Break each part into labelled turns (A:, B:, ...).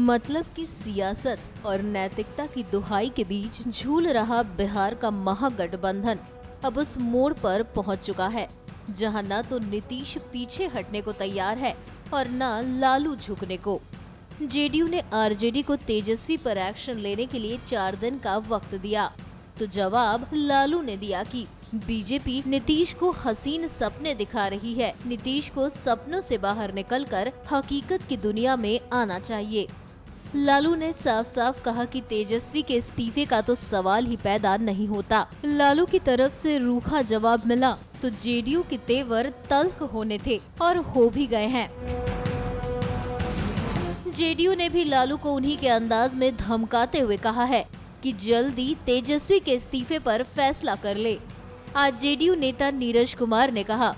A: मतलब कि सियासत और नैतिकता की दुहाई के बीच झूल रहा बिहार का महागठबंधन अब उस मोड़ पर पहुंच चुका है जहां न तो नीतीश पीछे हटने को तैयार है और न लालू झुकने को। जेडीयू ने आरजेडी को तेजस्वी पर एक्शन लेने के लिए 4 दिन का वक्त दिया, तो जवाब लालू ने दिया कि बीजेपी नीतीश को हसीन सपने दिखा रही है। नीतीश को सपनों से बाहर निकलकर हकीकत की दुनिया में आना चाहिए। लालू ने साफ साफ कहा कि तेजस्वी के इस्तीफे का तो सवाल ही पैदा नहीं होता। लालू की तरफ से रूखा जवाब मिला तो जेडीयू के तेवर तल्ख होने थे और हो भी गए हैं। जेडीयू ने भी लालू को उन्हीं के अंदाज में धमकाते हुए कहा है कि जल्दी तेजस्वी के इस्तीफे पर फैसला कर ले। आज जेडीयू नेता नीरज कुमार ने कहा,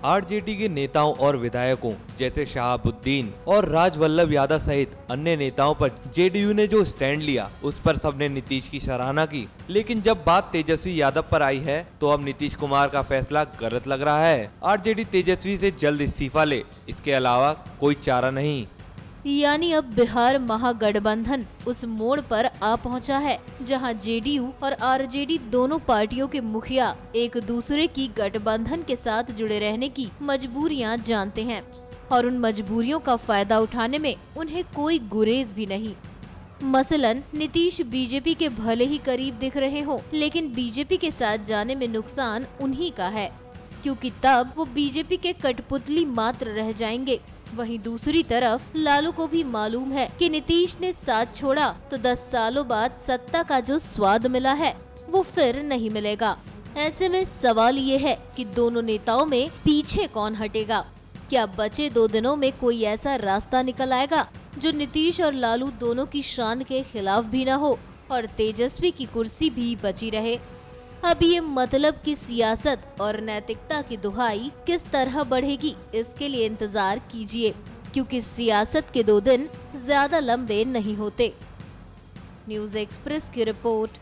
B: आरजेडी के नेताओं और विधायकों जैसे शहाबुद्दीन और राजवल्लभ यादव सहित अन्य नेताओं पर जेडीयू ने जो स्टैंड लिया उस पर सबने नीतीश की सराहना की, लेकिन जब बात तेजस्वी यादव पर आई है तो अब नीतीश कुमार का फैसला गलत लग रहा है। आरजेडी तेजस्वी से जल्द इस्तीफा ले, इसके अलावा कोई चारा नहीं।
A: यानी अब बिहार महागठबंधन उस मोड़ पर आ पहुंचा है जहां जेडीयू और आरजेडी दोनों पार्टियों के मुखिया एक दूसरे की गठबंधन के साथ जुड़े रहने की मजबूरियां जानते हैं और उन मजबूरियों का फायदा उठाने में उन्हें कोई गुरेज भी नहीं। मसलन नीतीश बीजेपी के भले ही करीब दिख रहे हो, लेकिन बीजेपी के साथ जाने में नुकसान उन्हीं का है, क्योंकि तब वो बीजेपी के कठपुतली मात्र रह जाएंगे। वहीं दूसरी तरफ लालू को भी मालूम है कि नीतीश ने साथ छोड़ा तो 10 सालों बाद सत्ता का जो स्वाद मिला है वो फिर नहीं मिलेगा। ऐसे में सवाल ये है कि दोनों नेताओं में पीछे कौन हटेगा। क्या बचे 2 दिनों में कोई ऐसा रास्ता निकल आएगा जो नीतीश और लालू दोनों की शान के खिलाफ भी न हो और तेजस्वी की कुर्सी भी बची रहे। अब ये मतलब कि सियासत और नैतिकता की दुहाई किस तरह बढ़ेगी, इसके लिए इंतजार कीजिए, क्योंकि सियासत के 2 दिन ज्यादा लंबे नहीं होते। न्यूज़ एक्सप्रेस की रिपोर्ट।